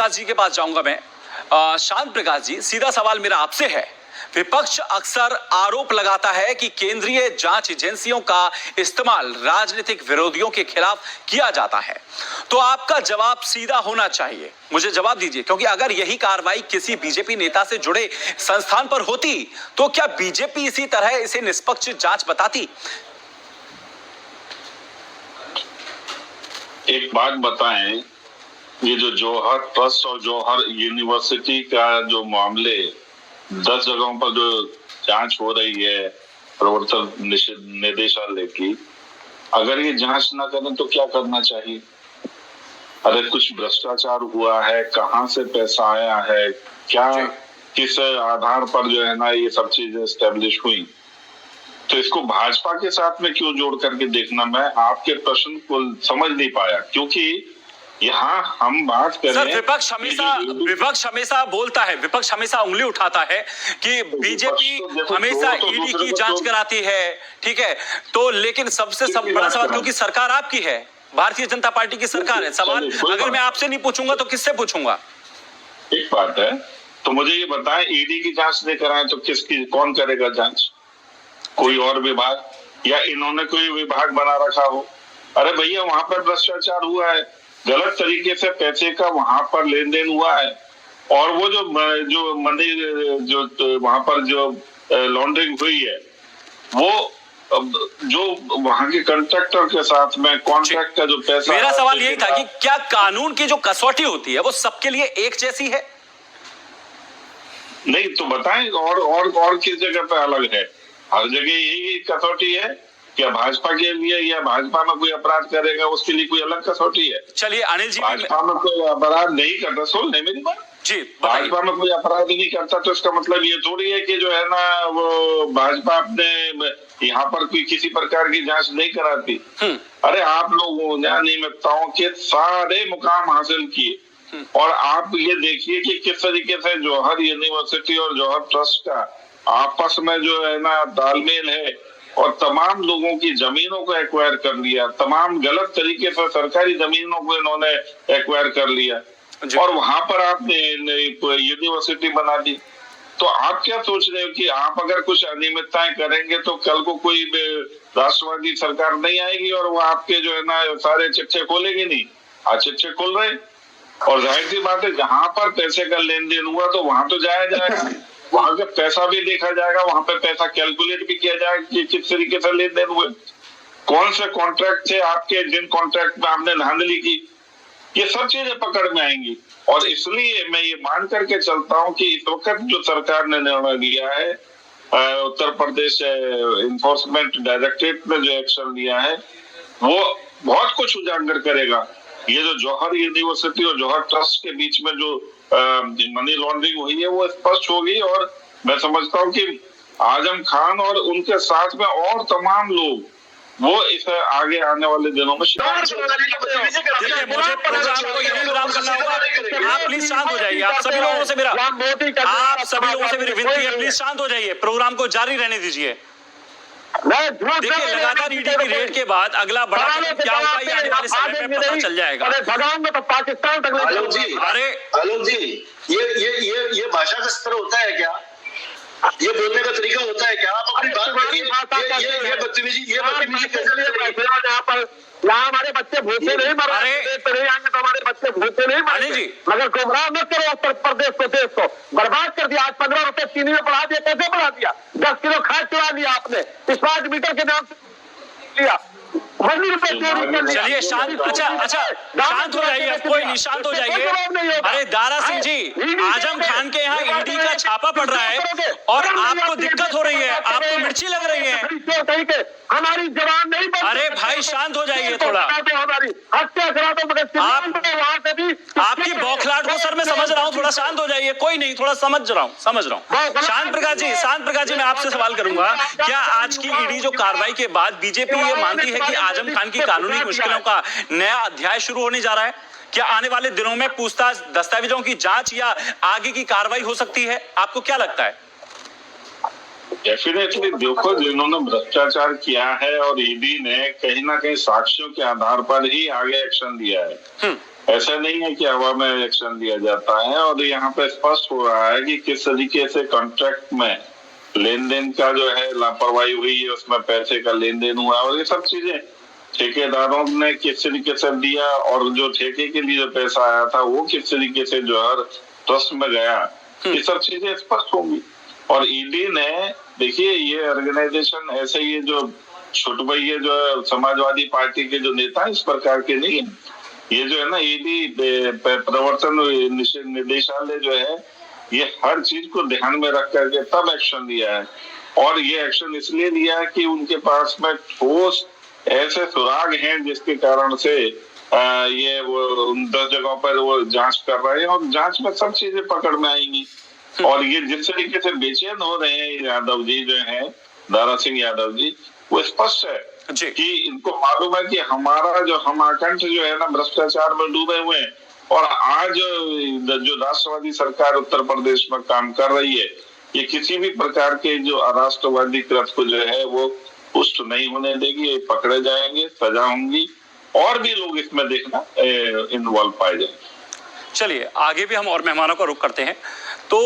प्रकाश जी के पास जाऊंगा मैं। शांत प्रकाश जी, सीधा सवाल मेरा आपसे है। विपक्ष अक्सर आरोप लगाता है कि केंद्रीय जांच एजेंसियों का इस्तेमाल राजनीतिक विरोधियों के खिलाफ किया जाता है, तो आपका जवाब सीधा होना चाहिए। मुझे जवाब दीजिए, क्योंकि अगर यही कार्रवाई किसी बीजेपी नेता से जुड़े संस्थान पर होती तो क्या बीजेपी इसी तरह इसे निष्पक्ष जांच बताती? एक बात बताएं, ये जो जौहर ट्रस्ट और जौहर यूनिवर्सिटी का जो मामले 10 जगहों पर जो जांच हो रही है प्रवर्तन निदेशालय की, अगर ये जांच ना करें तो क्या करना चाहिए? अरे कुछ भ्रष्टाचार हुआ है, कहां से पैसा आया है, क्या किस आधार पर जो है ना ये सब चीजें एस्टेब्लिश हुई, तो इसको भाजपा के साथ में क्यों जोड़ करके देखना? मैं आपके प्रश्न को समझ नहीं पाया, क्योंकि यहाँ हम बात करें। सर, विपक्ष हमेशा बोलता है, विपक्ष हमेशा उंगली उठाता है कि बीजेपी हमेशा ईडी की जांच कराती है, ठीक है? तो लेकिन सबसे बड़ा सवाल, क्योंकि सरकार आपकी है, भारतीय जनता पार्टी की सरकार है, सवाल अगर मैं आपसे नहीं पूछूंगा तो किससे पूछूंगा? एक बात है, तो मुझे ये बताएं, ईडी की जांच नहीं कराएं तो किसकी, कौन करेगा जांच? कोई और विभाग, या इन्होंने कोई विभाग बना रखा हो? अरे भैया, वहां पर भ्रष्टाचार हुआ है, गलत तरीके से पैसे का वहां पर लेन देन हुआ है, और वो जो मनी जो वहां पर जो लॉन्ड्रिंग हुई है, वो जो वहां के कॉन्ट्रैक्टर के साथ में कॉन्ट्रैक्ट का जो पैसा। मेरा सवाल यही था कि क्या कानून की जो कसौटी होती है वो सबके लिए एक जैसी है? नहीं तो बताएं, और किस जगह पे अलग है? हर जगह यही कसौटी है क्या? भाजपा के लिए या भाजपा में कोई अपराध करेगा उसके लिए कोई अलग कसौटी है? चलिए अनिल जी, भाजपा में कोई अपराध नहीं करता, सुन नहीं मेरी बात जी, भाजपा में कोई अपराध नहीं करता तो इसका मतलब ये थोड़ी है कि जो है ना वो भाजपा अपने यहाँ पर कोई किसी प्रकार की जांच नहीं कराती। अरे आप लोगों ने अनियमितताओं के सारे मुकाम हासिल किए, और आप ये देखिए कि किस तरीके से जौहर यूनिवर्सिटी और जौहर ट्रस्ट का आपस में जो है ना तालमेल है, और तमाम लोगों की जमीनों को एक्वायर कर लिया, तमाम गलत तरीके से सरकारी जमीनों को इन्होंने एक्वायर कर लिया, और वहां पर आपने यूनिवर्सिटी बना दी। तो आप क्या सोच रहे हो कि आप अगर कुछ अनियमितताएं करेंगे तो कल को कोई राष्ट्रवादी सरकार नहीं आएगी और वो आपके जो है ना सारे चिट्ठे खोलेगी? नहीं, आज चिट्ठे खोल रहे, और जाहिर सी बात है जहां पर पैसे का लेन देन हुआ तो वहां तो जाया जाएगा, वहां का पैसा भी देखा जाएगा, वहां पे पैसा कैलकुलेट भी किया जाएगा कि किस तरीके से लेन देन हुए, कौन से कॉन्ट्रैक्ट थे आपके, जिन कॉन्ट्रैक्ट में आपने धांधली की, ये सब चीजें पकड़ में आएंगी। और इसलिए मैं ये मान करके चलता हूं कि इस वक्त जो सरकार ने निर्णय लिया है, उत्तर प्रदेश इन्फोर्समेंट डायरेक्टरेट ने जो एक्शन लिया है, वो बहुत कुछ उजागर करेगा। ये जो जौहर यूनिवर्सिटी और जौहर ट्रस्ट के बीच में जो मनी लॉन्ड्रिंग हुई है वो स्पष्ट होगी, और मैं समझता हूँ कि आजम खान और उनके साथ में और तमाम लोग वो इस आगे आने वाले दिनों में देखिए, मुझे प्रोग्राम को यही विराम करना होगा। आप प्लीज शांत हो जाइए। आप सभी लोगों से मेरी विनती है, प्लीज शांत हो जाइए, प्रोग्राम को जारी रहने दीजिए। देखिए, लगातार ईडी की रेड के बाद अगला बड़ा कदम क्या होगा ये आने वाले समय में पता चल जाएगा। पाकिस्तान तक आलोक जी, अरे आलोक जी, ये भाषा का स्तर होता है क्या? ये बोलने का तरीका होता है क्या? आप अपनी बात करिए। ये बदतमीजी यहाँ पर यहाँ हमारे बच्चे भूखे नहीं मर रहे, आएंगे तो हमारे बच्चे भूखे नहीं मरेंगे, मगर गुमराह मत करो उत्तर प्रदेश को, देश को बर्बाद कर दिया। आज 15 रुपए चीनी में बढ़ा दिया, कैसे बढ़ा दिया? 10 किलो खाद चुरा लिया आपने, स्मार्ट मीटर के नाम से लिया, चलिए शांत, अच्छा शांत हो जाइए, कोई नहीं, शांत हो जाइए। अरे दारा सिंह जी, आजम खान के यहाँ ईडी का छापा पड़ रहा है और आपको दिक्कत हो रही है, आपको मिर्ची लग रही है। हमारी जवान नहीं, अरे भाई शांत हो जाइए थोड़ा। हमारी हत्या करा दो, मगर वहां से भी आपकी बौखलाहट को सर मैं समझ रहा हूँ, थोड़ा शांत हो जाइए। कोई नहीं, थोड़ा समझ रहा हूँ। शांत प्रकाश जी, मैं आपसे सवाल करूंगा, क्या आज की ईडी जो कार्रवाई के बाद बीजेपी ये मानती है कि आजम खान की कानूनी मुश्किलों का नया अध्याय शुरू होने जा रहा है? क्या आने वाले दिनों में पूछताछ, दस्तावेजों की जांच या आगे की कार्रवाई हो सकती है? आपको क्या लगता है? डेफिनेटली देखो, जिन्होंने भ्रष्टाचार किया है और ईडी ने कहीं ना कहीं साक्ष्यों के आधार पर ही आगे एक्शन लिया है, ऐसा नहीं है कि हवा में एक्शन लिया जाता है। और यहाँ पे स्पष्ट हो रहा है कि किस तरीके से कॉन्ट्रैक्ट में लेन देन का जो है लापरवाही हुई है, उसमें पैसे का लेन देन हुआ और ये सब चीजें ठेकेदारों ने किस तरीके से दिया और जो ठेके के लिए जो पैसा आया था वो किस तरीके से जो है ट्रस्ट में गया, ये सब चीजें स्पष्ट होंगी। और ईडी ने देखिए ये ऑर्गेनाइजेशन ऐसे ये जो छुटभैया जो है समाजवादी पार्टी के जो नेता इस प्रकार के नहीं है। ये जो है ना ईडी प्रवर्तन निदेशालय जो है ये हर चीज को ध्यान में रख करके तब एक्शन लिया है। और ये एक्शन इसलिए लिया है कि उनके पास में ठोस ऐसे सुराग हैं जिसके कारण से ये वो 10 जगहों पर वो जांच कर रहे हैं और जांच में सब चीजें पकड़ में आएंगी। और ये जिस तरीके से बेचैन हो रहे हैं यादव जी जो हैं, दारा सिंह यादव जी, वो स्पष्ट है कि इनको मालूम है कि हमारा जो हम आकंठ जो है ना भ्रष्टाचार में डूबे हुए हैं। और आज जो राष्ट्रवादी सरकार उत्तर प्रदेश में काम कर रही है ये किसी भी प्रकार के जो अराष्ट्रवादी कृत्य को जो है वो पुष्ट नहीं होने देगी। ये पकड़े जाएंगे, सजा होंगी और भी लोग इसमें देखना इन्वॉल्व पाए जाएंगे। चलिए आगे भी हम और मेहमानों का रुख करते हैं। तो